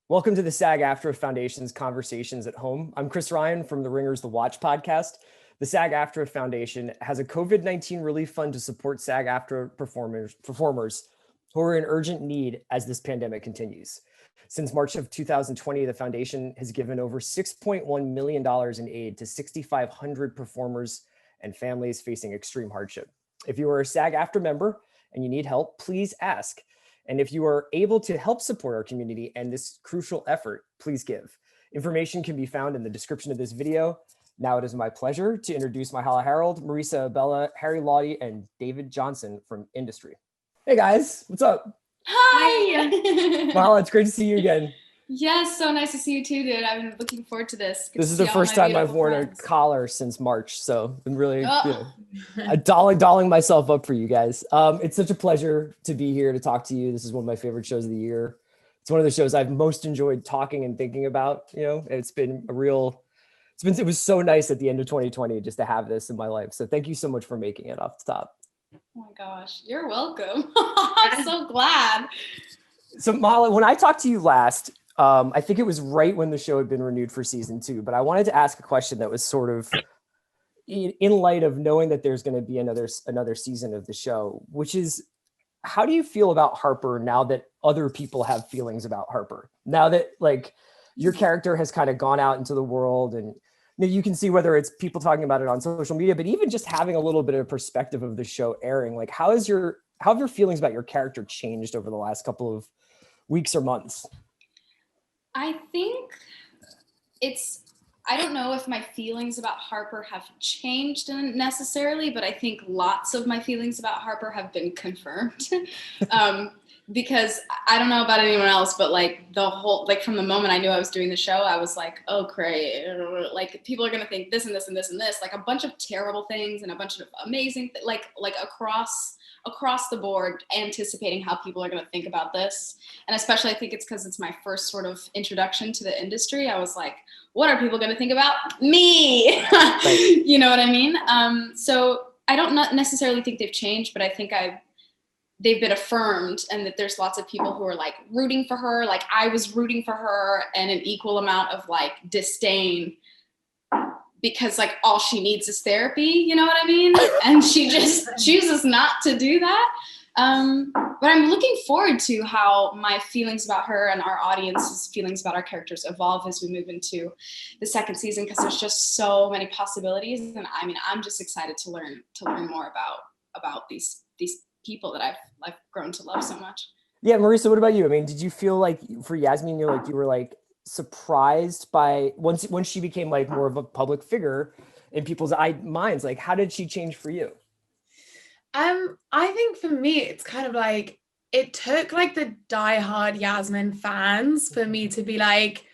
Welcome to the SAG-AFTRA Foundation's Conversations at Home. I'm Chris Ryan from the Ringers The Watch podcast. The SAG-AFTRA Foundation has a COVID-19 relief fund to support SAG-AFTRA performers who are in urgent need as this pandemic continues. Since March of 2020, the foundation has given over $6.1 million in aid to 6,500 performers and families facing extreme hardship. If you are a SAG-AFTRA member and you need help, please ask. And if you are able to help support our community and this crucial effort, please give. Information can be found in the description of this video. Now it is my pleasure to introduce Myha'la, Herrold, Marisa, Abela, Lawtey, and David Jonsson from industry. Hey guys, what's up? Hi! Myha'la, it's great to see you again. Yes, so nice to see you too, dude. I've been looking forward to this. This is the first time I've worn a collar since March, so I'm really dolling myself up for you guys. It's such a pleasure to be here to talk to you. This is one of my favorite shows of the year. It's one of the shows I've most enjoyed talking and thinking about. It was so nice at the end of 2020 just to have this in my life. So thank you so much for making it off the top. Oh my gosh, you're welcome. I'm so glad. So Myha'la, when I talked to you last, I think it was right when the show had been renewed for season 2, but I wanted to ask a question that was sort of in light of knowing that there's going to be another season of the show, which is, how do you feel about Harper now that other people have feelings about Harper? Now that like your character has kind of gone out into the world and you can see whether it's people talking about it on social media, but even just having a little bit of perspective of the show airing, like how have your feelings about your character changed over the last couple of weeks or months? I think I don't know if my feelings about Harper have changed necessarily, but I think lots of my feelings about Harper have been confirmed. Because I don't know about anyone else, but like from the moment I knew I was doing the show, I was like, oh, great. Like people are going to think this and this and this and this, like a bunch of terrible things and a bunch of amazing, like across the board, anticipating how people are going to think about this. And especially I think it's because it's my first sort of introduction to the industry. I was like, what are people going to think about me? Right. You know what I mean? So I don't necessarily think they've changed, but I think they've been affirmed, and that there's lots of people who are like rooting for her. Like I was rooting for her, and an equal amount of like disdain, because like all she needs is therapy, you know what I mean? And she just chooses not to do that. But I'm looking forward to how my feelings about her and our audience's feelings about our characters evolve as we move into the second season, because there's just so many possibilities. And I mean, I'm just excited to learn more about these people that I've grown to love so much. Yeah, Marisa, what about you? I mean, did you feel like for Yasmine, you were like surprised by once she became like more of a public figure in people's minds? Like, how did she change for you? I think for me, it's kind of like it took like the diehard Yasmine fans for me to be like,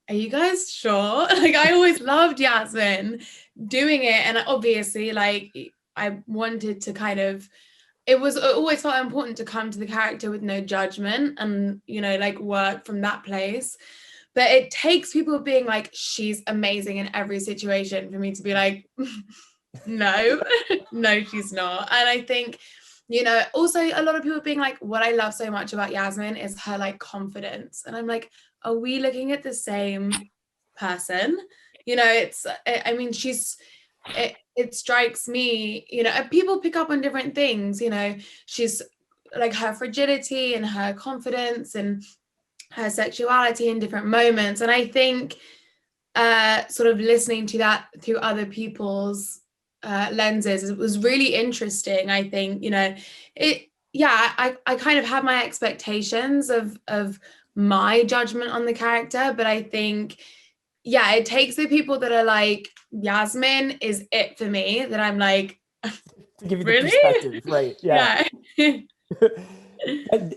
are you guys sure? Like, I always loved Yasmine doing it, and obviously, like, I wanted to kind of. It always felt important to come to the character with no judgment and, like work from that place. But it takes people being like, she's amazing in every situation for me to be like, no, she's not. And I think, also a lot of people being like, what I love so much about Yasmine is her like confidence. And I'm like, are we looking at the same person? It strikes me, people pick up on different things, she's like her fragility and her confidence and her sexuality in different moments. And I think sort of listening to that through other people's lenses, it was really interesting. I think, I kind of have my expectations of my judgment on the character, but I think, it takes the people that are like, Yasmine is it for me, that I'm like, to give you really? The perspective, right? Yeah.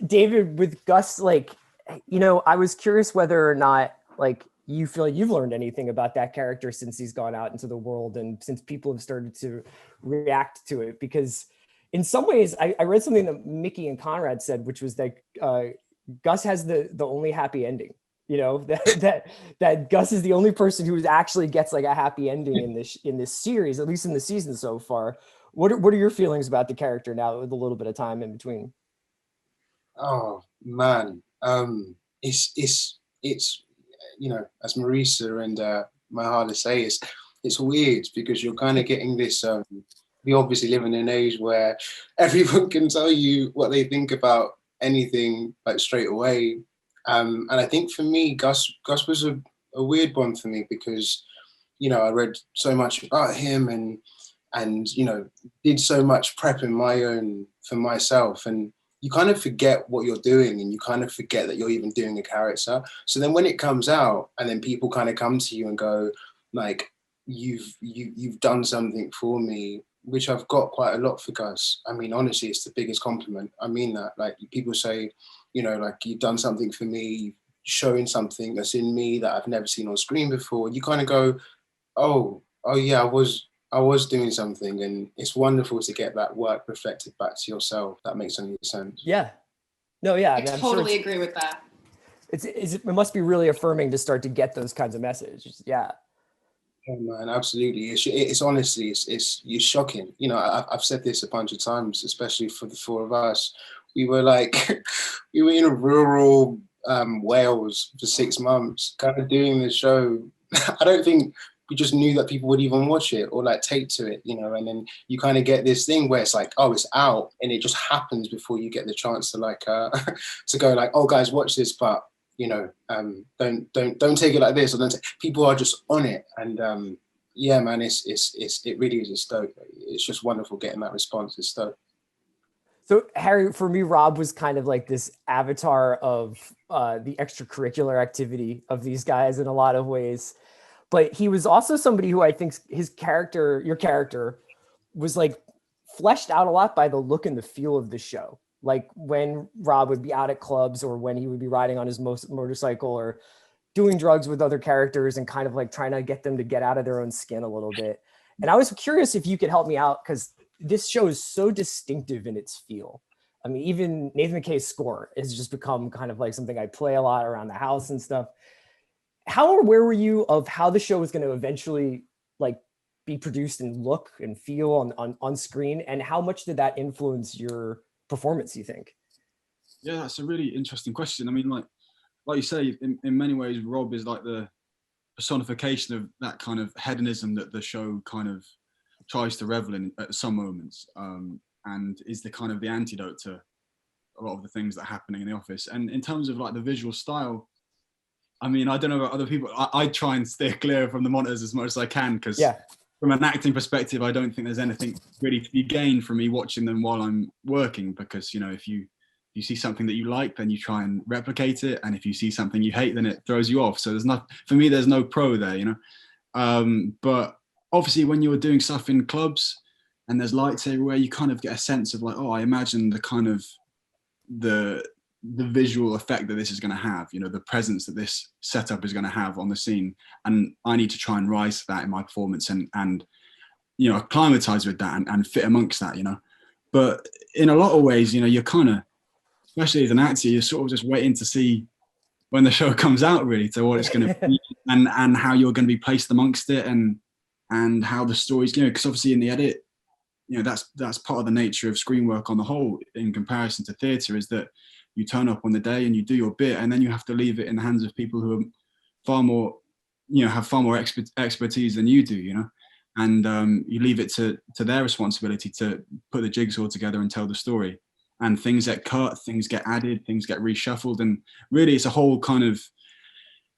David, with Gus, like, I was curious whether or not like you feel like you've learned anything about that character since he's gone out into the world and since people have started to react to it. Because in some ways, I read something that Mickey and Conrad said, which was that Gus has the only happy ending. That Gus is the only person who actually gets like a happy ending in this series, at least in the season so far. What are your feelings about the character now with a little bit of time in between? Oh man, it's it's, you know, as Marisa and Myha'la say, it's weird because you're kind of getting this, we obviously live in an age where everyone can tell you what they think about anything like straight away. And I think for me, Gus was a weird one for me because, you know, I read so much about him and you know, did so much prep in my own for myself, and you kind of forget what you're doing, and you kind of forget that you're even doing a character. So then when it comes out, and then people kind of come to you and go, like, you've done something for me, which I've got quite a lot for Gus. I mean, honestly, it's the biggest compliment. I mean that. Like, people say, you know, like, you've done something for me, showing something that's in me that I've never seen on screen before. You kind of go, oh yeah, I was doing something, and it's wonderful to get that work reflected back to yourself. That makes any sense. Yeah. No, yeah. I totally agree with that. It must be really affirming to start to get those kinds of messages. Yeah. Oh man, absolutely. It's honestly, it's shocking. You know, I've said this a bunch of times, especially for the four of us. We were like, we were in a rural Wales for 6 months, kind of doing the show. I don't think we just knew that people would even watch it or like take to it, you know. And then you kind of get this thing where it's like, oh, it's out, and it just happens before you get the chance to like to go like, oh guys, watch this, but you know, don't take it like this, or people are just on it. And yeah, man, it really is a stoke. It's just wonderful getting that response. It's stoke. So Harry, for me, Rob was kind of like this avatar of the extracurricular activity of these guys in a lot of ways. But he was also somebody who I think your character was like fleshed out a lot by the look and the feel of the show. Like when Rob would be out at clubs, or when he would be riding on his motorcycle, or doing drugs with other characters, and kind of like trying to get them to get out of their own skin a little bit. And I was curious if you could help me out, because this show is so distinctive in its feel. I mean, even Nathan McKay's score has just become kind of like something I play a lot around the house and stuff. How aware were you of how the show was going to eventually like be produced and look and feel on screen? And how much did that influence your performance, you think? Yeah, that's a really interesting question. I mean, like you say, in many ways, Rob is like the personification of that kind of hedonism that the show kind of tries to revel in at some moments, and is the kind of the antidote to a lot of the things that are happening in the office. And in terms of like the visual style, I mean, I don't know about other people. I try and steer clear from the monitors as much as I can, because from an acting perspective, I don't think there's anything really to be gained from me watching them while I'm working, because, you know, if you see something that you like, then you try and replicate it. And if you see something you hate, then it throws you off. So for me, there's no pro there, you know. But obviously when you're doing stuff in clubs and there's lights everywhere, you kind of get a sense of like, oh, I imagine the kind of the visual effect that this is going to have, you know, the presence that this setup is going to have on the scene. And I need to try and rise to that in my performance and you know, acclimatize with that and fit amongst that, you know. But in a lot of ways, you know, you're kind of, especially as an actor, you're sort of just waiting to see when the show comes out, really, to what it's going to be and how you're going to be placed amongst it and how the story's going. Because obviously in the edit, you know, that's part of the nature of screen work on the whole in comparison to theatre, is that you turn up on the day and you do your bit, and then you have to leave it in the hands of people who are far more, you know, have far more expertise than you do, you know. And you leave it to their responsibility to put the jigsaw together and tell the story. And things get cut, things get added, things get reshuffled, and really it's a whole kind of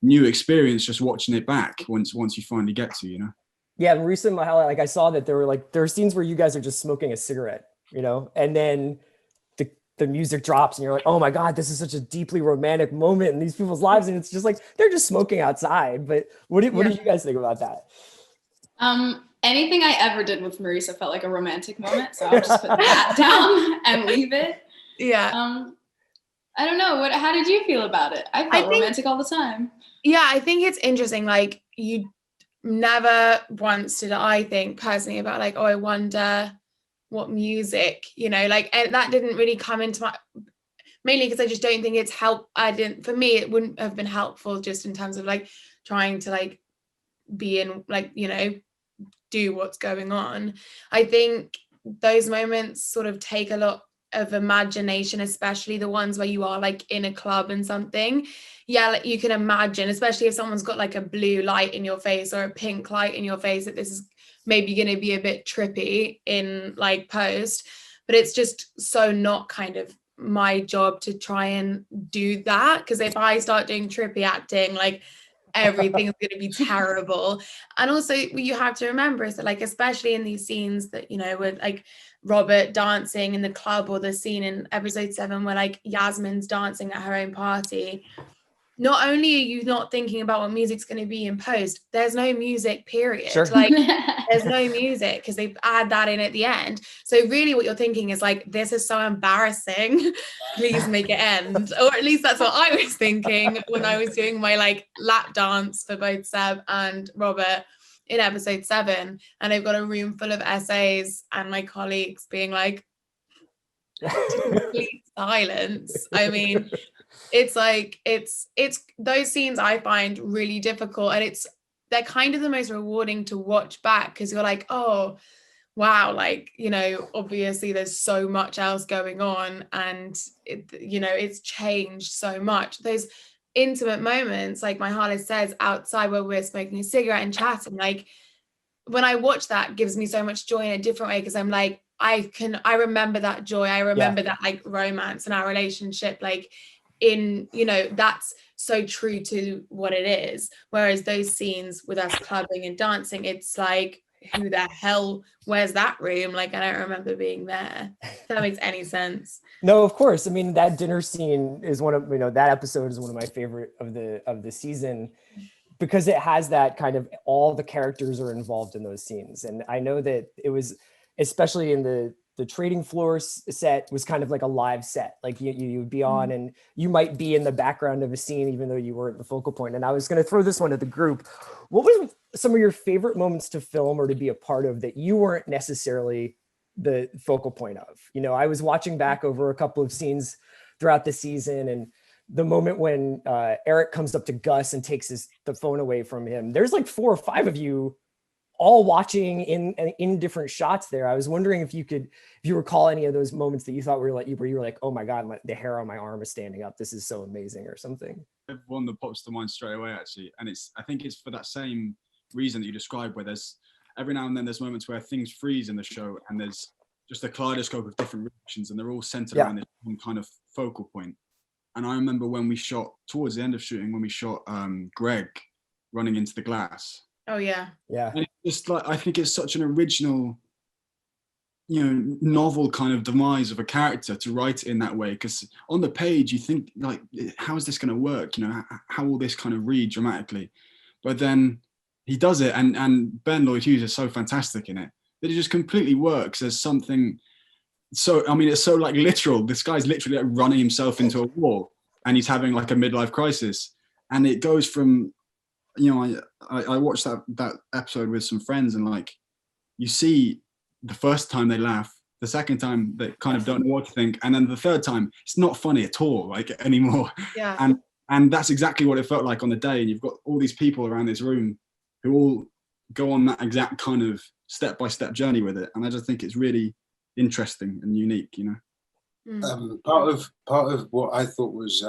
new experience just watching it back once you finally get to, you know. Yeah, Marisa and Myha'la, like I saw that there are scenes where you guys are just smoking a cigarette, you know, and then the music drops and you're like, oh my God, this is such a deeply romantic moment in these people's lives. And it's just like, they're just smoking outside. But what did you guys think about that? Anything I ever did with Marisa felt like a romantic moment. So I'll just put that down and leave it. Yeah. I don't know. How did you feel about it? I felt romantic all the time. Yeah, I think it's interesting. Like, you never once did I think personally about like, oh, I wonder what music, you know, like, and that didn't really come into my, mainly because I just don't think it's for me, it wouldn't have been helpful just in terms of like trying to like be in, like, you know, do what's going on. I think those moments sort of take a lot of imagination, especially the ones where you are like in a club and something. Yeah, like you can imagine, especially if someone's got like a blue light in your face or a pink light in your face, that this is maybe going to be a bit trippy in like post. But it's just so not kind of my job to try and do that, because if I start doing trippy acting, like everything's going to be terrible. And also what you have to remember is that, like, especially in these scenes that, you know, with like Robert dancing in the club, or the scene in episode 7 where like Yasmine's dancing at her own party, not only are you not thinking about what music's going to be in post, there's no music, period. Sure. Like there's no music because they add that in at the end. So really what you're thinking is like, this is so embarrassing, please make it end. Or at least that's what I was thinking when I was doing my like lap dance for both Seb and Robert in episode 7. And they've got a room full of essays and my colleagues being like, complete silence. I mean, it's like it's those scenes I find really difficult, and they're kind of the most rewarding to watch back, because you're like, oh wow, like, you know, obviously there's so much else going on, and you know, it's changed so much. Those intimate moments, like Myha'la says, outside where we're smoking a cigarette and chatting, like when I watch that, gives me so much joy in a different way, because I'm like, I remember that joy, I remember that like romance in our relationship, like in, you know, that's so true to what it is. Whereas those scenes with us clubbing and dancing, it's like, who the hell, where's that room? Like, I don't remember being there. If that makes any sense. No, of course. I mean, that dinner scene is one of, you know, that episode is one of my favorite of the season, because it has that kind of, all the characters are involved in those scenes. And I know that it was, especially in the trading floor set, was kind of like a live set. Like you would be on and you might be in the background of a scene, even though you weren't the focal point. And I was going to throw this one at the group. What was some of your favorite moments to film or to be a part of that you weren't necessarily the focal point of? You know, I was watching back over a couple of scenes throughout the season, and the moment when Eric comes up to Gus and takes the phone away from him, there's like 4 or 5 of you all watching in different shots there. I was wondering if you recall any of those moments that you thought where you were like, oh my God, the hair on my arm is standing up, this is so amazing, or something. One that pops to mind straight away, actually, and I think it's for that same reason that you described, where there's every now and then there's moments where things freeze in the show, and there's just a kaleidoscope of different reactions, and they're all centered around this one kind of focal point. And I remember when we shot, towards the end of shooting, when we shot Greg running into the glass. Oh yeah. Yeah. And it's just like, I think it's such an original, you know, novel kind of demise of a character to write it in that way, because on the page you think like, how is this going to work? You know, how will this kind of read dramatically? But then he does it, and Ben Lloyd Hughes is so fantastic in it that it just completely works. There's something so, I mean, it's so like literal. This guy's literally like running himself into a wall, and he's having like a midlife crisis, and it goes from, you know, I watched that episode with some friends, and like you see the first time they laugh, the second time they kind of don't know what to think, and then the third time it's not funny at all, like, anymore. Yeah. And that's exactly what it felt like on the day. And you've got all these people around this room who all go on that exact kind of step-by-step journey with it, and I just think it's really interesting and unique, you know. Part of what I thought was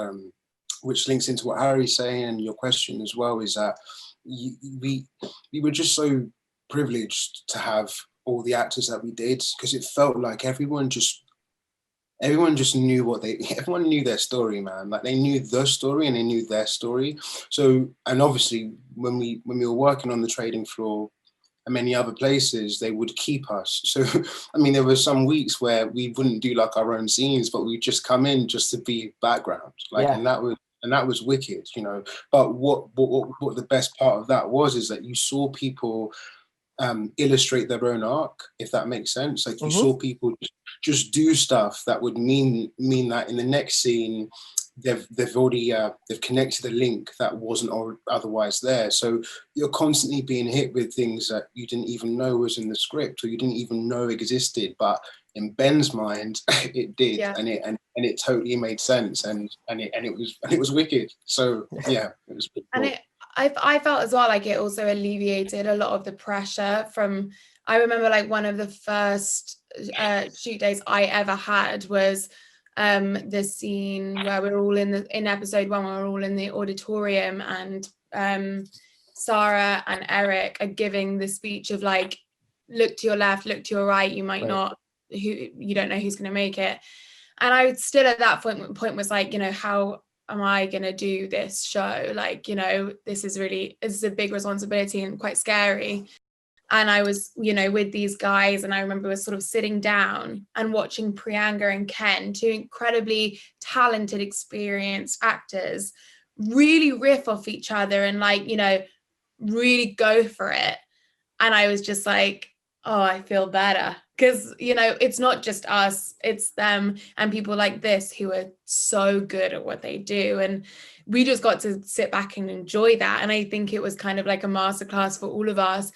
which links into what Harry's saying and your question as well, is that we were just so privileged to have all the actors that we did, because it felt like everyone just knew everyone knew their story, man. Like, they knew the story and they knew their story. So, and obviously when we were working on the trading floor and many other places, they would keep us. So, I mean, there were some weeks where we wouldn't do like our own scenes, but we'd just come in just to be background, like, and that was wicked, you know. But what the best part of that was, is that you saw people illustrate their own arc, if that makes sense. Like, you saw people just do stuff that would mean that in the next scene they've already they've connected the link that wasn't otherwise there. So you're constantly being hit with things that you didn't even know was in the script, or you didn't even know existed, but in Ben's mind it did. Yeah. and it totally made sense, and it was wicked. So yeah, it was pretty cool. And I felt as well like it also alleviated a lot of the pressure from, I remember like one of the first shoot days I ever had was the scene where we're all in episode 1, we're all in the auditorium, and Sarah and Eric are giving the speech of like, look to your left, look to your right, you might not, you don't know who's going to make it. And I would still at that point was like, you know, how am I going to do this show? Like, you know, this is a big responsibility and quite scary. And I was, you know, with these guys, and I remember was sort of sitting down and watching Priyanka and Ken, 2 incredibly talented, experienced actors, really riff off each other and like, you know, really go for it. And I was just like, oh, I feel better. Because, you know, it's not just us, it's them and people like this who are so good at what they do. And we just got to sit back and enjoy that. And I think it was kind of like a masterclass for all of us.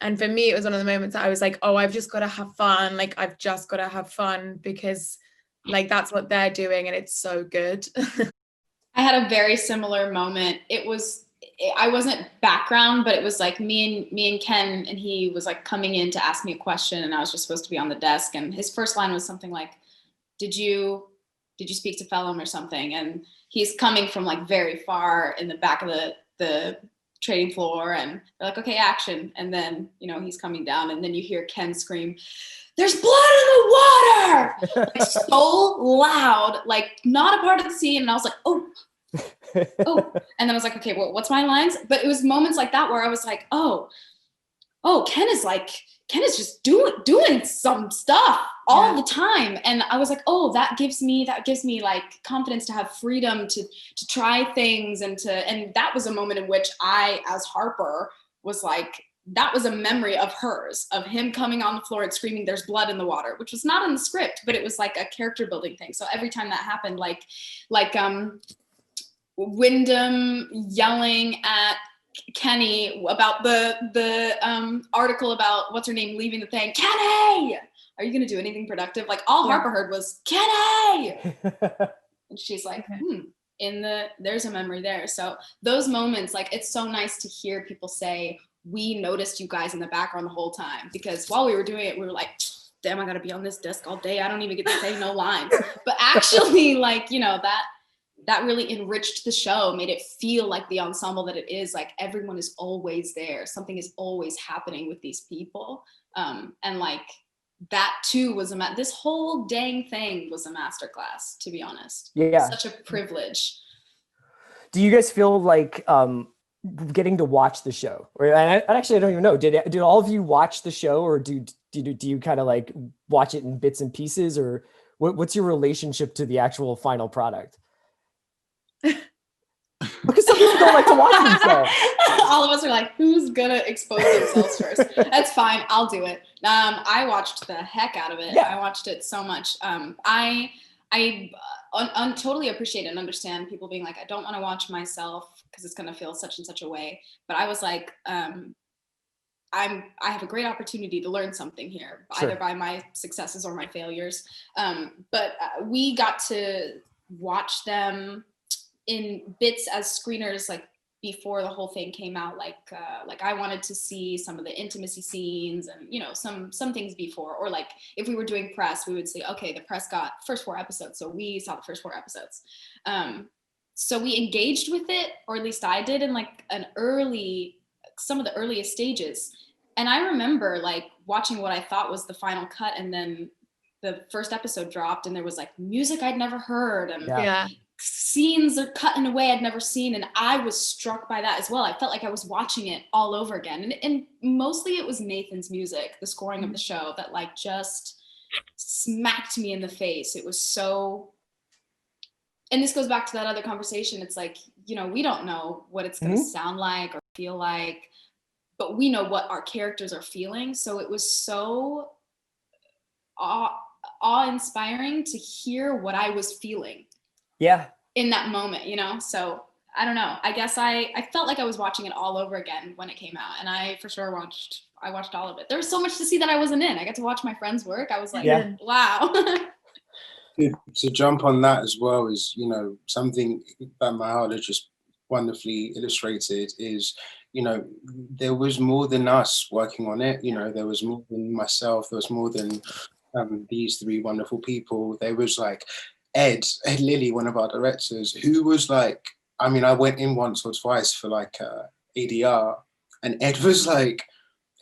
And for me, it was one of the moments that I was like, oh, I've just got to have fun. Like, I've just got to have fun because like, that's what they're doing. And it's so good. I had a very similar moment. I wasn't background, but it was like me and Ken, and he was like coming in to ask me a question, and I was just supposed to be on the desk. And his first line was something like, did you speak to Phelim or something? And he's coming from like very far in the back of the trading floor, and they're like, okay, action. And then, you know, he's coming down, and then you hear Ken scream, there's blood in the water, like, so loud, like not a part of the scene. And I was like, oh, and then I was like, okay, well, what's my lines? But it was moments like that where I was like, oh, Ken is just doing some stuff all the time. And I was like, oh, that gives me like confidence to have freedom to try things and that was a moment in which I, as Harper, was like, that was a memory of hers, of him coming on the floor and screaming, there's blood in the water, which was not in the script, but it was like a character building thing. So every time that happened, like Wyndham yelling at Kenny about the article about what's her name leaving the thing. Kenny, are you going to do anything productive? Like all Harper heard was Kenny, and she's like, there's a memory there. So those moments, like it's so nice to hear people say, we noticed you guys in the background the whole time, because while we were doing it, we were like, damn, I got to be on this desk all day. I don't even get to say no lines. But actually, like, you know, that really enriched the show, made it feel like the ensemble that it is. Like everyone is always there. Something is always happening with these people. And like that too was this whole dang thing was a masterclass, to be honest. Yeah. Such a privilege. Do you guys feel like getting to watch the show? Or I don't even know. Did all of you watch the show, or do you kind of like watch it in bits and pieces, or what's your relationship to the actual final product? Because some people don't like to watch themselves. All of us are like, who's gonna expose themselves first? That's fine, I'll do it. I watched the heck out of it. Yeah. I watched it so much. I totally appreciate and understand people being like, I don't want to watch myself because it's gonna feel such and such a way. But I was like, I have a great opportunity to learn something here, either by my successes or my failures. But we got to watch them in bits as screeners, like before the whole thing came out. Like I wanted to see some of the intimacy scenes and, you know, some things before, or like if we were doing press, we would say, okay, the press got first 4 episodes, so we saw the first 4 episodes. So we engaged with it, or at least I did, in like some of the earliest stages. And I remember like watching what I thought was the final cut, and then the first episode dropped and there was like music I'd never heard, and scenes are cut in a way I'd never seen. And I was struck by that as well. I felt like I was watching it all over again. And mostly it was Nathan's music, the scoring of the show, that like just smacked me in the face. It was so, and this goes back to that other conversation. It's like, you know, we don't know what it's going to sound like or feel like, but we know what our characters are feeling. So it was so awe-inspiring to hear what I was feeling in that moment, you know? So I don't know, I guess I felt like I was watching it all over again when it came out, and I for sure watched all of it. There was so much to see that I wasn't in. I got to watch my friends work. I was like, wow. To jump on that as well is, you know, something that Myha'la just wonderfully illustrated is, you know, there was more than us working on it. You know, there was more than myself, there was more than these three wonderful people. There was like Ed Lilly, one of our directors, who was like, I mean, I went in once or twice for like ADR, and Ed was like,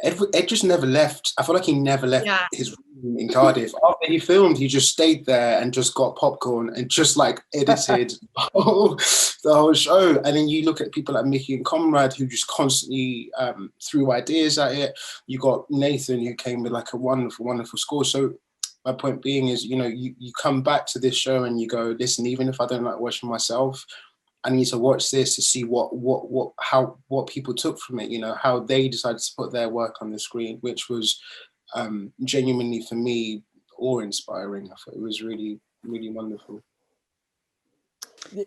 Ed just never left. I feel like he never left his room in Cardiff. After he filmed, he just stayed there and just got popcorn and just like edited the whole show. And then you look at people like Mickey and Conrad, who just constantly threw ideas at it. You got Nathan, who came with like a wonderful, wonderful score. So my point being is, you know, you come back to this show and you go, listen, even if I don't like watching myself, I need to watch this to see what people took from it, you know, how they decided to put their work on the screen, which was genuinely for me awe-inspiring. I thought it was really, really wonderful.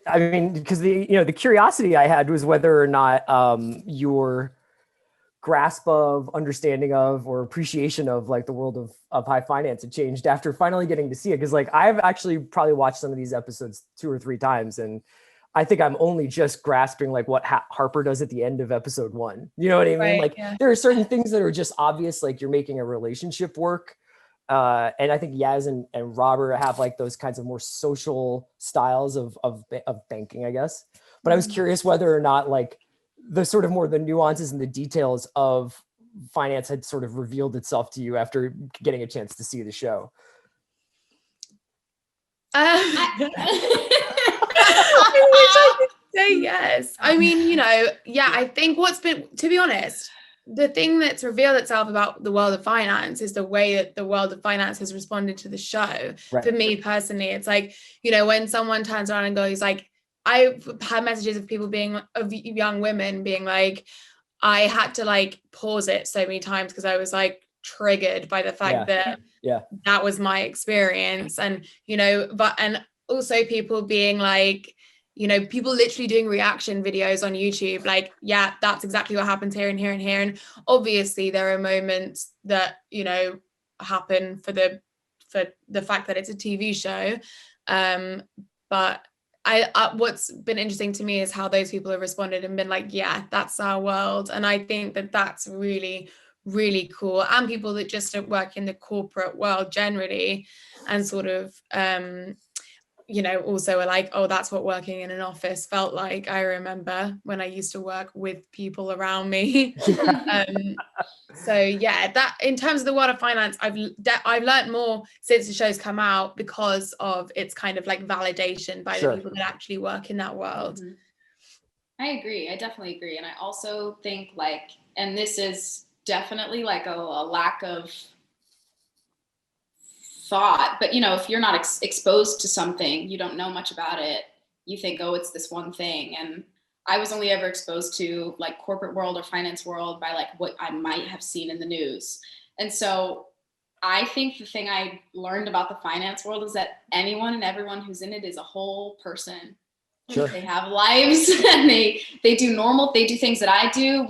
I mean, because the curiosity I had was whether or not your grasp of, understanding of, or appreciation of like the world of high finance had changed after finally getting to see it. Because like I've actually probably watched some of these episodes 2 or 3 times, and I think I'm only just grasping like what Harper does at the end of episode 1. You know what I mean? Right, like there are certain things that are just obvious, like you're making a relationship work. And I think Yaz and Robert have like those kinds of more social styles of banking, I guess. But I was curious whether or not like the sort of more the nuances and the details of finance had sort of revealed itself to you after getting a chance to see the show. I wish I could say yes. I mean, you know, I think to be honest, the thing that's revealed itself about the world of finance is the way that the world of finance has responded to the show. Right. For me personally, it's like, you know, when someone turns around and goes like, I've had messages of people of young women being like, I had to like pause it so many times because I was like triggered by the fact that that was my experience. And, you know, and also people being like, you know, people literally doing reaction videos on YouTube, like, yeah, that's exactly what happens here and here and here. And obviously there are moments that, you know, happen for the fact that it's a TV show. But what's been interesting to me is how those people have responded and been like, yeah, that's our world. And I think that that's really, really cool. And people that just don't work in the corporate world generally and sort of, you know, also are like, oh, that's what working in an office felt like. I remember when I used to work with people around me. So yeah, that in terms of the world of finance, I've learned more since the show's come out because of its kind of like validation by the people that actually work in that world. I agree. I definitely agree. And I also think like, and this is definitely like a lack of thought, but you know, if you're not exposed to something, you don't know much about it, you think, oh, it's this one thing. And I was only ever exposed to like corporate world or finance world by like what I might have seen in the news. And so I think the thing I learned about the finance world is that anyone and everyone who's in it is a whole person. Sure. They have lives and they do things that I do.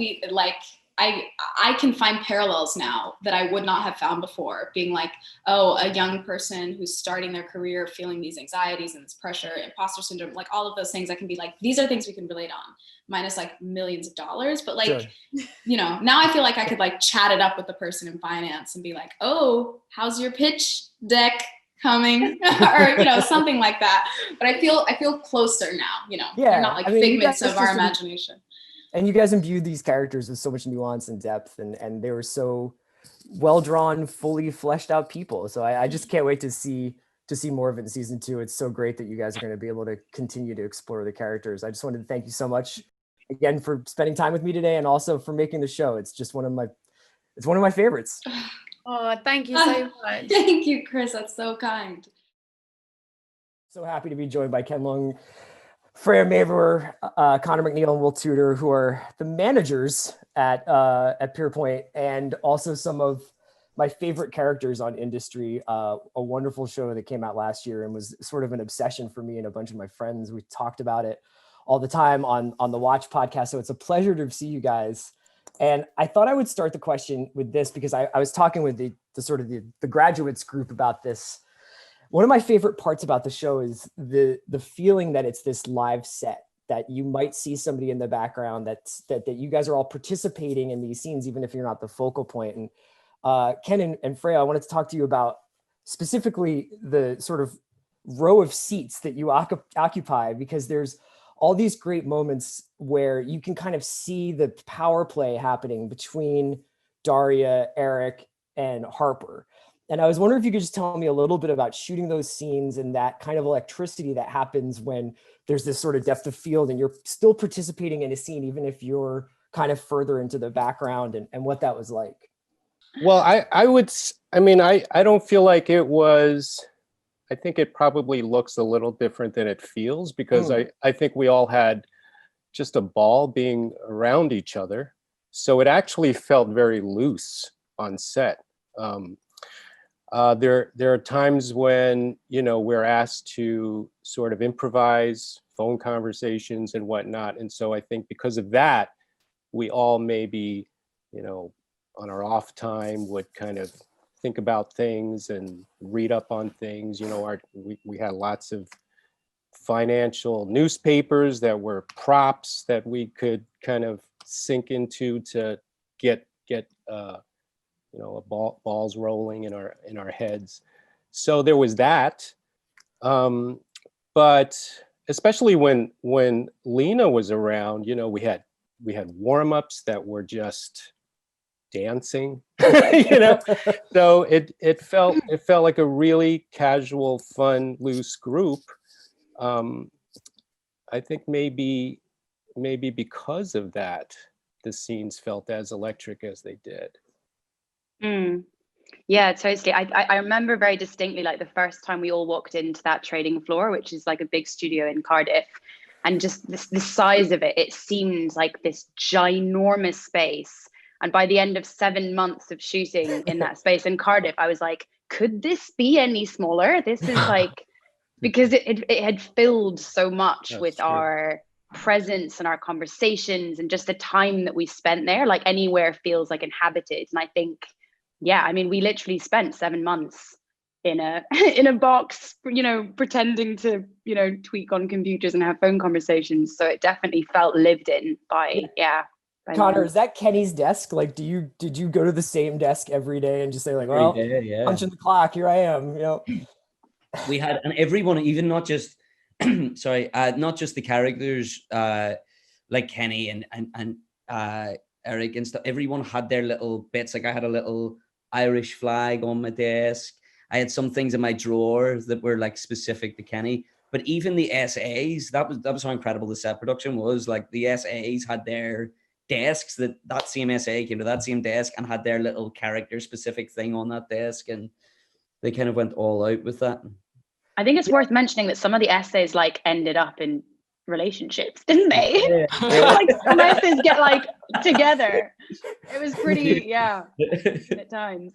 I can find parallels now that I would not have found before, being like, oh, a young person who's starting their career feeling these anxieties and this pressure, imposter syndrome, like all of those things. I can be like, these are things we can relate on, minus like millions of dollars. But like, you know, now I feel like I could like chat it up with the person in finance and be like, oh, how's your pitch deck coming? Or, you know, something like that. But I feel closer now, you know, they're not like figments of our imagination. And you guys imbued these characters with so much nuance and depth, and they were so well drawn, fully fleshed out people. So I just can't wait to see more of it in season 2. It's so great that you guys are going to be able to continue to explore the characters. I just wanted to thank you so much again for spending time with me today, and also for making the show. It's just one of my favorites. Oh, thank you so much. Thank you, Chris. That's so kind. So happy to be joined by Ken Leung, Freya, Mavor, Conor, MacNeill, and Will Tudor, who are the managers at Pierpoint, and also some of my favorite characters on Industry, a wonderful show that came out last year and was sort of an obsession for me and a bunch of my friends. We talked about it all the time on the Watch podcast. So it's a pleasure to see you guys. And I thought I would start the question with this because I was talking with the graduates group about this. One of my favorite parts about the show is the feeling that it's this live set, that you might see somebody in the background that you guys are all participating in these scenes, even if you're not the focal point. And Ken and Freya, I wanted to talk to you about specifically the sort of row of seats that you occupy, because there's all these great moments where you can kind of see the power play happening between Daria, Eric, and Harper. And I was wondering if you could just tell me a little bit about shooting those scenes and that kind of electricity that happens when there's this sort of depth of field and you're still participating in a scene, even if you're kind of further into the background, and what that was like. Well, I don't feel like it was, I think it probably looks a little different than it feels, because I think we all had just a ball being around each other. So it actually felt very loose on set. There are times when, we're asked to sort of improvise phone conversations and whatnot. And so I think because of that, we all maybe, on our off time would kind of think about things and read up on things. We had lots of financial newspapers that were props that we could kind of sink into to get balls rolling in our heads. So there was that. But especially when Lena was around, we had warm-ups that were just dancing, so it felt like a really casual, fun, loose group. I think maybe because of that, the scenes felt as electric as they did. Yeah, totally. I remember very distinctly, like the first time we all walked into that trading floor, which is like a big studio in Cardiff, and just the size of it, it seemed like this ginormous space. And by the end of 7 months of shooting in that space in Cardiff, I was like, could this be any smaller? This is like, because it had filled so much. That's with true. Our presence and our conversations and just the time that we spent there, like anywhere feels like inhabited. And I think, we literally spent 7 months in a box, pretending to, tweak on computers and have phone conversations. So it definitely felt lived in by Conor, is that Kenny's desk? Like, did you go to the same desk every day and just say like, well, punching the clock, here I am, We had, and everyone, even not just, not just the characters, like Kenny and Eric and stuff, everyone had their little bits. Like I had a little Irish flag on my desk. I had some things in my drawer that were like specific to Kenny. But even the SAs, that was how incredible the set production was. Like the SAs had their desks, that same SA came to that same desk and had their little character specific thing on that desk, and they kind of went all out with that. I think it's worth mentioning that some of the essays like ended up in relationships, didn't they? Like some essays get like together. It was pretty, at times.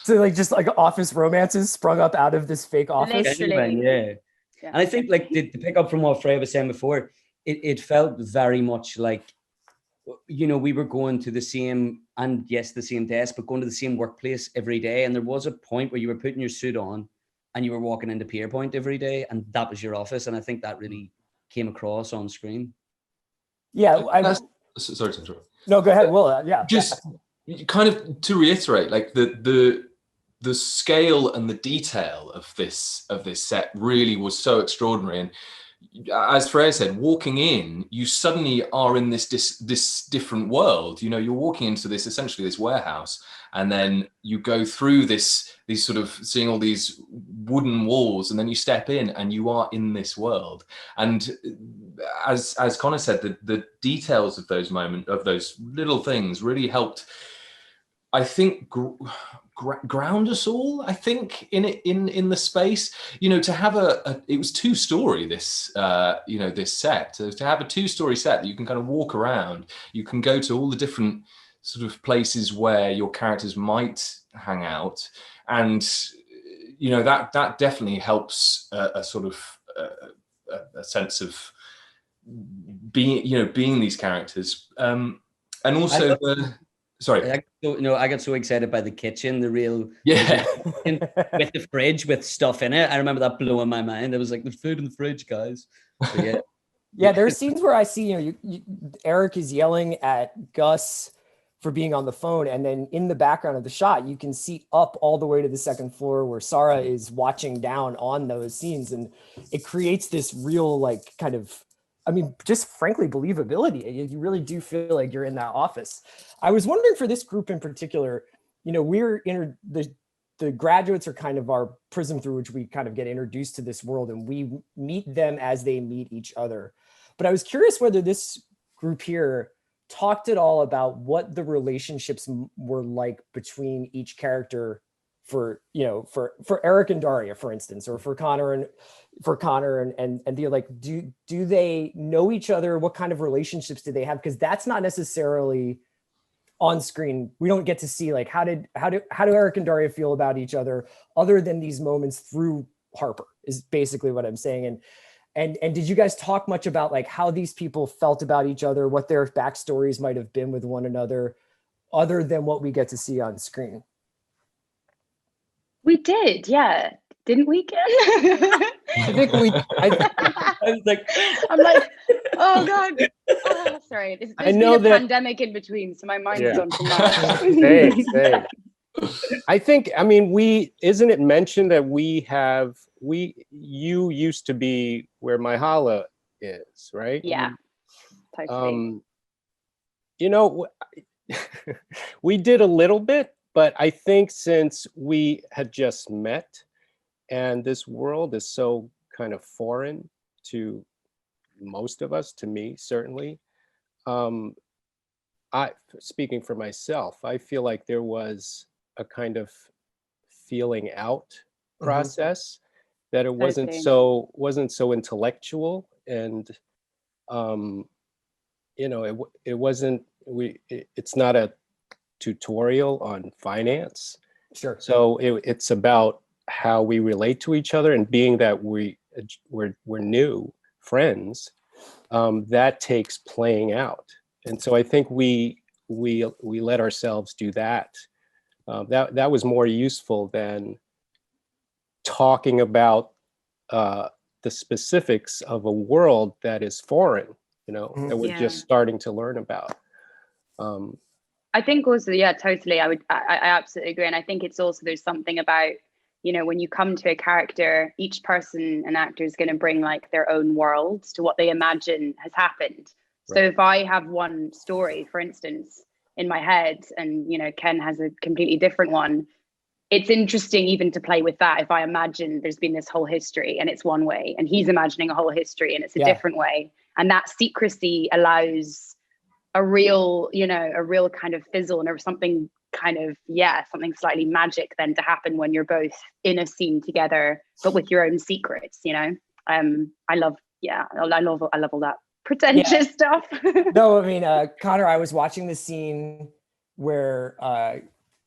So like just like office romances sprung up out of this fake office. Anyway, and I think like to pick up from what Freya was saying before, it felt very much like, we were going to the same desk, but going to the same workplace every day. And there was a point where you were putting your suit on and you were walking into Pierpoint every day, and that was your office. And I think that really came across on screen. Yeah. Sorry to interrupt. No, go ahead, Will. Just kind of to reiterate, like the scale and the detail of this set really was so extraordinary. And as Freya said, walking in, you suddenly are in this different world. You're walking into essentially this warehouse, and then you go through these sort of seeing all these wooden walls, and then you step in and you are in this world. And as Conor said, the details of those those little things really helped, I think, ground us all, I think, in the space. To have it was 2-story, this this set. So to have a 2-story set that you can kind of walk around, you can go to all the different sort of places where your characters might hang out, and that definitely helps a sort of a sense of being these characters, and also sorry. I got so excited by the kitchen, with the fridge with stuff in it. I remember that blowing my mind. I was like, "There's food in the fridge, guys." Yeah, there are scenes where I see Eric is yelling at Gus for being on the phone. And then in the background of the shot, you can see up all the way to the second floor where Sarah is watching down on those scenes. And it creates this real, like, kind of, I mean, just frankly, believability. You really do feel like you're in that office. I was wondering for this group in particular, you know, the graduates are kind of our prism through which we kind of get introduced to this world, and we meet them as they meet each other. But I was curious whether this group here talked at all about what the relationships were like between each character for, you know, for Eric and Daria, for instance, or for Conor and they're like, do they know each other? What kind of relationships do they have? Because that's not necessarily on screen. We don't get to see, like, how do Eric and Daria feel about each other other than these moments through Harper, is basically what I'm saying. And did you guys talk much about, like, how these people felt about each other, what their backstories might have been with one another, other than what we get to see on screen? We did, yeah. Didn't we, Ken? I think we. I was like, I'm like, oh God. Oh, sorry. There's I know been a that pandemic in between, so my mind is Yeah. on tomorrow. Same. I think, I mean, isn't it mentioned that you used to be where Myha'la is, right? Yeah, totally. You know, we did a little bit, but I think since we had just met and this world is so kind of foreign to most of us, to me, certainly, speaking for myself, I feel like there was a kind of feeling out process, that it wasn't so intellectual, and you know, it's not a tutorial on finance. Sure. So it's about how we relate to each other, and being that we're new friends, that takes playing out. And so I think we let ourselves do that. That was more useful than talking about the specifics of a world that is foreign, you know, that we're just starting to learn about. I think also, yeah, totally. I absolutely agree. And I think it's also, there's something about, you know, when you come to a character, each person, an actor, is going to bring like their own world to what they imagine has happened. Right. So if I have one story, for instance, in my head, and, you know, Ken has a completely different one, it's interesting even to play with that. If I imagine there's been this whole history and it's one way, and he's imagining a whole history and it's a different way, and that secrecy allows a real, you know, a real kind of fizzle and something kind of, something slightly magic then to happen when you're both in a scene together, but with your own secrets, you know. I love all that pretentious stuff. No, I mean, Conor, I was watching the scene where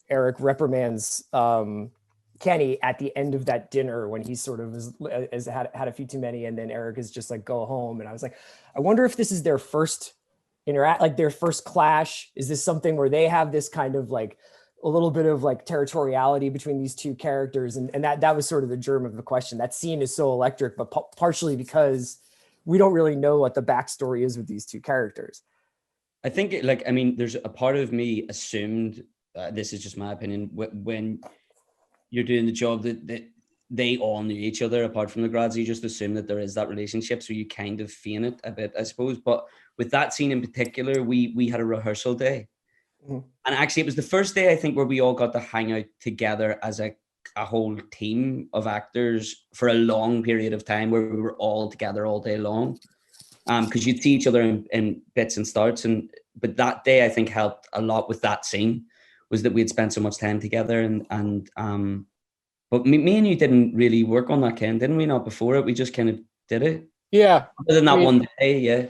Eric reprimands Kenny at the end of that dinner when he sort of had a few too many, and then Eric is just like, go home. And I was like, I wonder if this is their first their first clash. Is this something where they have this kind of like a little bit of like territoriality between these two characters? And that was sort of the germ of the question. That scene is so electric, but partially because we don't really know what the backstory is with these two characters. I think, like, I mean, there's a part of me assumed, this is just my opinion, when you're doing the job that they all knew each other apart from the grads, you just assume that there is that relationship, so you kind of feign it a bit, I suppose. But with that scene in particular, we had a rehearsal day. And actually it was the first day, I think, where we all got to hang out together as a whole team of actors for a long period of time, where we were all together all day long, because you'd see each other in bits and starts. But that day, I think, helped a lot with that scene, was that we had spent so much time together. But me and you didn't really work on that, Ken, didn't we? Not before it, we just kind of did it. Yeah. Other than that one day,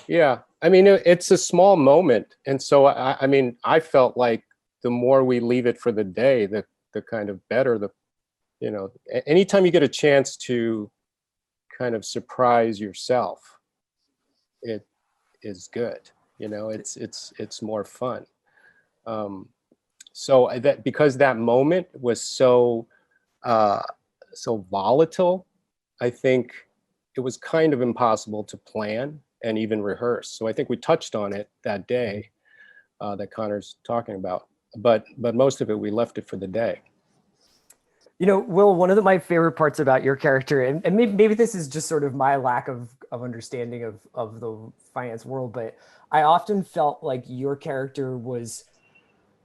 Yeah, I mean, it's a small moment. And so, I mean, I felt like the more we leave it for the day, the kind of better you know, anytime you get a chance to kind of surprise yourself, it is good. You know, it's more fun. So that, because that moment was so volatile, I think it was kind of impossible to plan and even rehearse. So I think we touched on it that day. that Conor's talking about. But most of it, we left it for the day. You know, Will, one of my favorite parts about your character, and maybe this is just sort of my lack of understanding of the finance world, but I often felt like your character was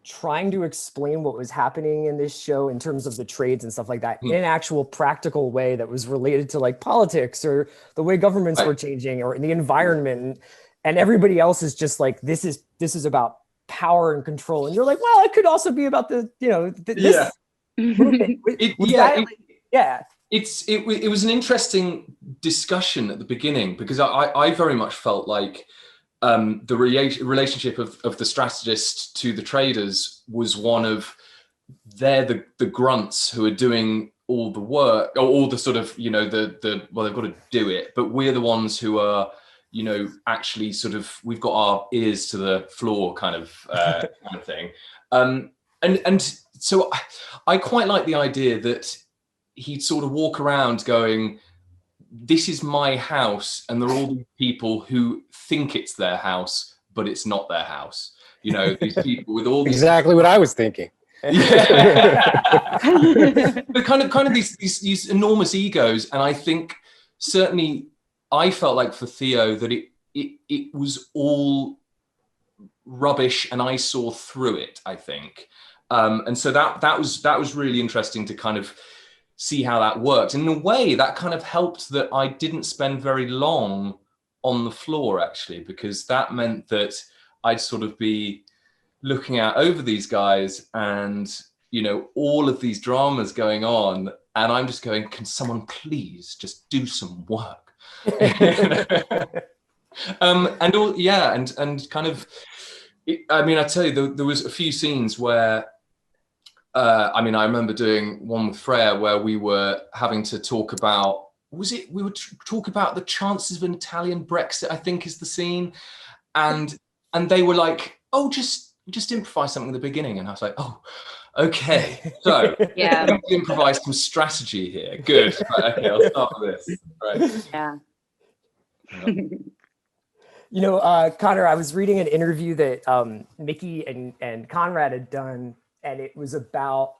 trying to explain what was happening in this show in terms of the trades and stuff like that in an actual practical way that was related to like politics or the way governments were changing or in the environment. And everybody else is just like, this is about power and control. And you're like, well, it could also be about the, you know, this movement. It was an interesting discussion at the beginning, because I very much felt like the relationship of the strategist to the traders was one of, they're the grunts who are doing all the work, or all the sort of, you know, well, they've got to do it, but we're the ones who are, you know, actually sort of, we've got our ears to the floor kind of thing. And so I quite like the idea that he'd sort of walk around going, this is my house, and there are all these people who think it's their house, but it's not their house. You know, these people with all these... Exactly what I was thinking. Yeah. But kind of these enormous egos, and I think certainly I felt like for Theo that it was all rubbish, and I saw through it, I think. And so that was really interesting to kind of see how that worked. And in a way, that kind of helped that I didn't spend very long on the floor, actually, because that meant that I'd sort of be looking out over these guys and, you know, all of these dramas going on. And I'm just going, can someone please just do some work? And kind of, I mean, I tell you, there was a few scenes where, I mean, I remember doing one with Freya where we were having to talk about, we would talk about the chances of an Italian Brexit, I think is the scene. And they were like, oh, just improvise something at the beginning. And I was like, oh, okay. So yeah, improvise some strategy here. Good. Right, okay, I'll start with this. Right. Yeah. You know, Conor, I was reading an interview that Mickey and Conrad had done, and it was about,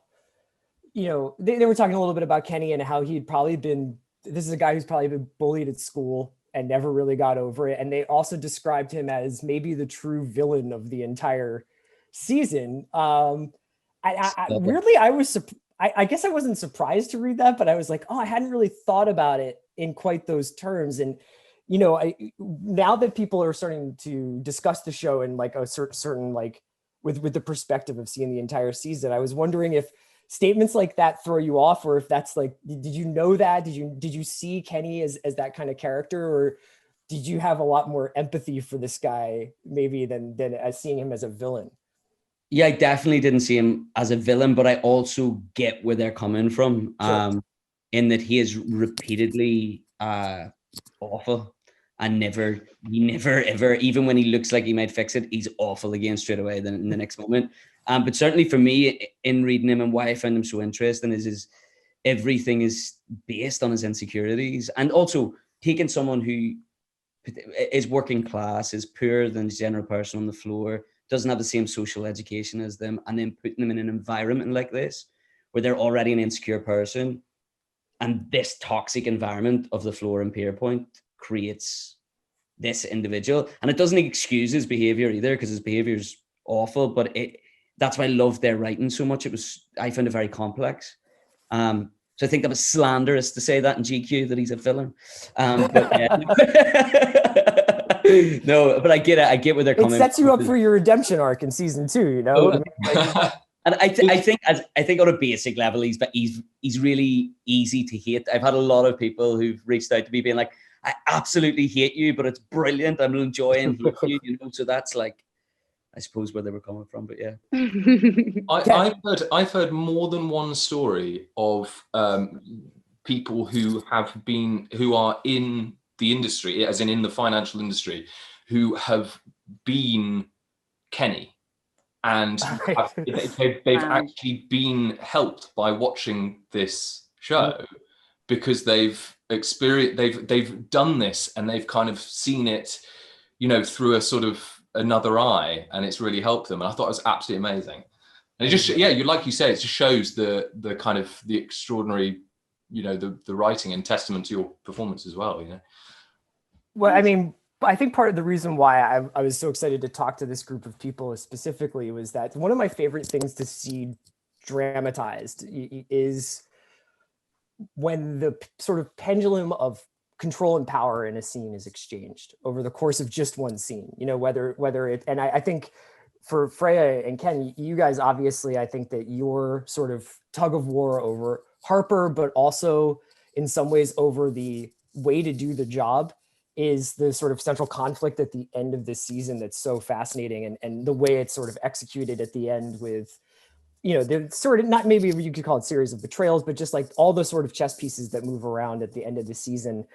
you know, they were talking a little bit about Kenny and how he'd probably been, this is a guy who's probably been bullied at school and never really got over it. And they also described him as maybe the true villain of the entire season. Weirdly, I guess I wasn't surprised to read that, but I was like, oh, I hadn't really thought about it in quite those terms. And, you know, now that people are starting to discuss the show in like a certain like, with the perspective of seeing the entire season, I was wondering if statements like that throw you off, or if that's like, did you know that? Did you see Kenny as that kind of character, or did you have a lot more empathy for this guy maybe than as seeing him as a villain? Yeah, I definitely didn't see him as a villain, but I also get where they're coming from, Sure. in that he is repeatedly awful. And he never, ever, even when he looks like he might fix it, he's awful again straight away then in the next moment. But certainly for me, in reading him, and why I found him so interesting is everything is based on his insecurities. And also taking someone who is working class, is poorer than the general person on the floor, doesn't have the same social education as them, and then putting them in an environment like this, where they're already an insecure person. And this toxic environment of the floor and Pierpoint creates this individual, and it doesn't excuse his behavior either, because his behavior is awful, but that's why I love their writing so much. I found it very complex. So I think that was slanderous to say that in GQ, that he's a villain. No, but I get it. I get where they're coming from. It sets you up for your redemption arc in season 2, you know? I mean, like, and I think on a basic level, he's really easy to hate. I've had a lot of people who've reached out to me being like, I absolutely hate you, but it's brilliant. I'm enjoying hating you, you know. So that's like, I suppose, where they were coming from. But yeah, I've heard more than one story of people who are in the industry, as in the financial industry, who have been Kenny, and they've actually been helped by watching this show, because they've experienced, they've done this, and they've kind of seen it, you know, through a sort of another eye, and it's really helped them. And I thought it was absolutely amazing. And it just, yeah, you like you say, it just shows the kind of the extraordinary, you know, the writing and testament to your performance as well, you know. Well, I mean, I think part of the reason why I was so excited to talk to this group of people specifically was that one of my favorite things to see dramatized is when the sort of pendulum of control and power in a scene is exchanged over the course of just one scene, you know, whether it, and I think for Freya and Ken, you guys, obviously, I think that your sort of tug of war over Harper, but also in some ways over the way to do the job, is the sort of central conflict at the end of this season that's so fascinating, and the way it's sort of executed at the end with, you know, the sort of, not maybe you could call it series of betrayals, but just like all the sort of chess pieces that move around at the end of the season.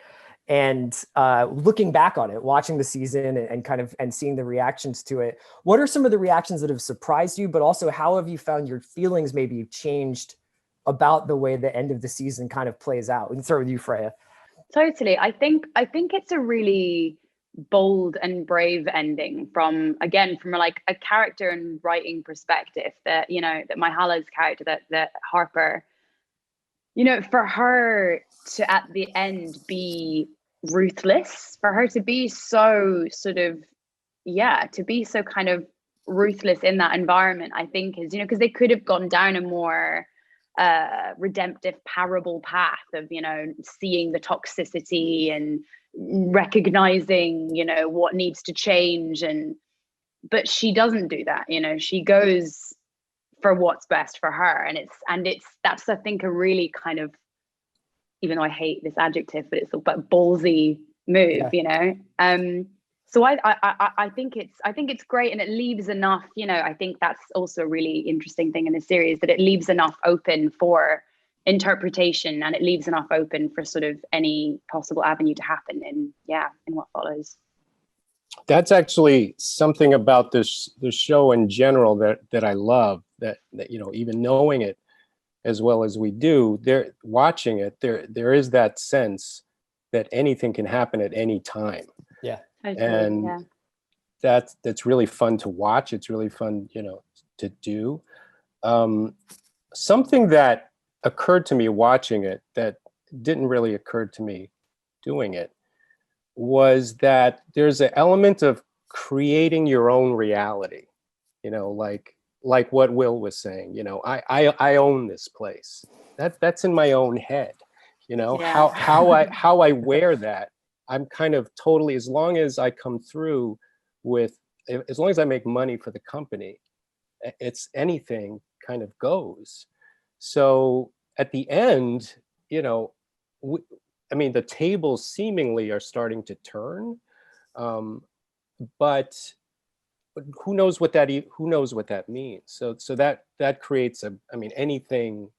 And looking back on it, watching the season and kind of, and seeing the reactions to it, what are some of the reactions that have surprised you, but also how have you found your feelings maybe changed about the way the end of the season kind of plays out? We can start with you, Freya. Totally. I think it's a really bold and brave ending from like a character and writing perspective, that, you know, that Myha'la's character, that Harper, you know, for her to at the end be ruthless, for her to be so sort of, yeah, to be so kind of ruthless in that environment, I think is, you know, because they could have gone down a more redemptive parable path of, you know, seeing the toxicity and recognizing, you know, what needs to change, but she doesn't do that, you know, she goes for what's best for her, and that's I think a really kind of, even though I hate this adjective, but it's but ballsy move, you know. So I think it's great, and it leaves enough, you know, I think that's also a really interesting thing in the series, that it leaves enough open for interpretation, and it leaves enough open for sort of any possible avenue to happen in what follows. That's actually something about the show in general that I love, that you know, even knowing it as well as we do, watching it, there is that sense that anything can happen at any time. Yeah. And that's really fun to watch. It's really fun, you know, to do. Something that occurred to me watching it that didn't really occur to me doing it was that there's an element of creating your own reality, you know, like what Will was saying, you know, I own this place. That's in my own head, you know. How I wear that, I'm kind of totally, as long as I come through with, as long as I make money for the company, it's anything kind of goes. So at the end, you know, I mean, the tables seemingly are starting to turn, but who knows what that means? So that creates I mean, anything.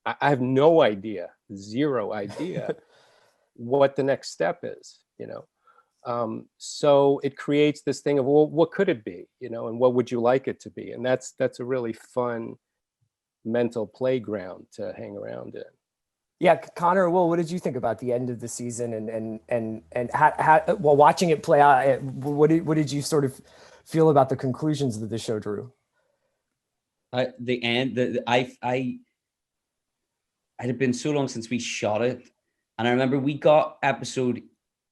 I have no idea, zero idea what the next step is, you know. So it creates this thing of, well, what could it be, you know, and what would you like it to be? And that's a really fun mental playground to hang around in. Yeah, Conor, Will, what did you think about the end of the season, and how while watching it play out, what did you sort of feel about the conclusions that the show drew? The end, it had been so long since we shot it, and I remember we got episode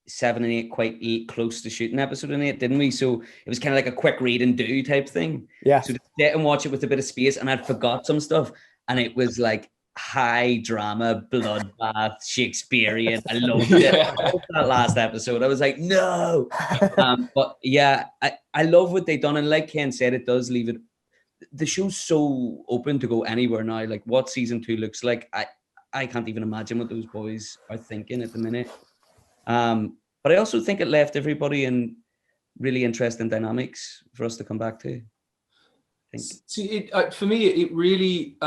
7 and 8 quite close to shooting episode 8, didn't we? So it was kind of like a quick read and do type thing. Yeah. So to sit and watch it with a bit of space, and I'd forgot some stuff, and it was like high drama, bloodbath, Shakespearean. I loved it. I loved that last episode. I was like, no. But yeah, I love what they've done, and like Ken said, it does leave it. The show's so open to go anywhere now. Like what season 2 looks like, I can't even imagine what those boys are thinking at the minute. But I also think it left everybody in really interesting dynamics for us to come back to. I think. See, for me, it really,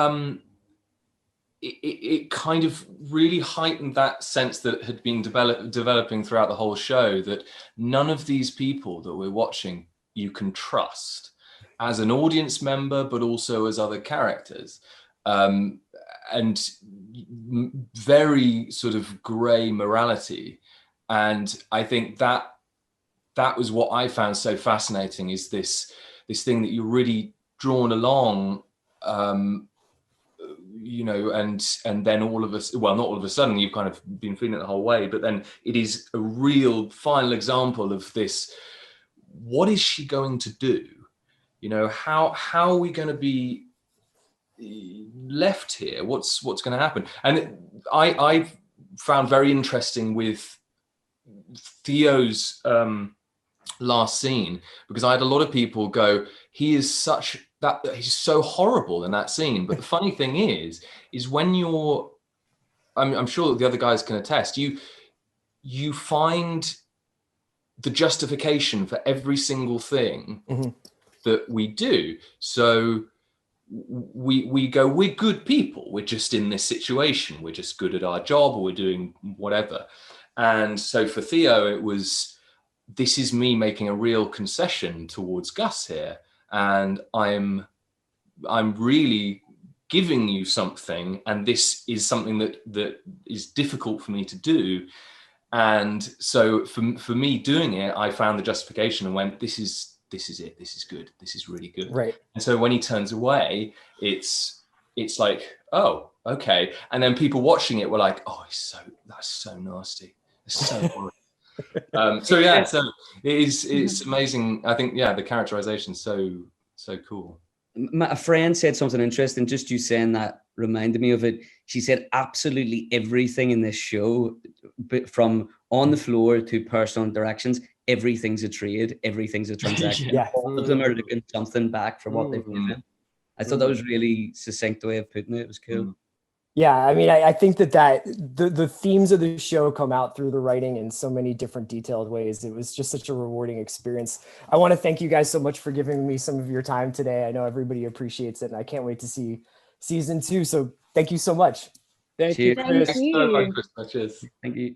it kind of really heightened that sense that had been developing throughout the whole show, that none of these people that we're watching you can trust as an audience member, but also as other characters. And very sort of gray morality. And I think that that was what I found so fascinating, is this thing that you're really drawn along, you know, and then all of us, well, not all of a sudden, you've kind of been feeling it the whole way, but then it is a real final example of this. What is she going to do? You know, how are we going to be left here? What's going to happen? And I found very interesting with Theo's last scene, because I had a lot of people go, he's so horrible in that scene. But the funny thing is when you're, I'm sure that the other guys can attest, you find the justification for every single thing that we do. So we go, we're good people, we're just in this situation, we're just good at our job, or we're doing whatever. And so for Theo, it was, this is me making a real concession towards Gus here, and I'm really giving you something, and this is something that is difficult for me to do. And so for me doing it, I found the justification and went, this is it, this is good, this is really good. Right. And so when he turns away, it's like, oh, okay. And then people watching it were like, oh, that's so nasty, it's so horrible. So it's amazing. I think, the characterization's so cool. A friend said something interesting, just you saying that reminded me of it. She said absolutely everything in this show, from on the floor to personal interactions, everything's a trade, everyth's a transaction. All of them are looking something back for what they've given. I thought that was really succinct way of putting it. It was cool. Yeah, I mean, I think that the themes of the show come out through the writing in so many different detailed ways. It was just such a rewarding experience. I want to thank you guys so much for giving me some of your time today. I know everybody appreciates it, and I can't wait to see season 2. So thank you so much. Thank you, Chris. Thank you. Cheers. Thank you.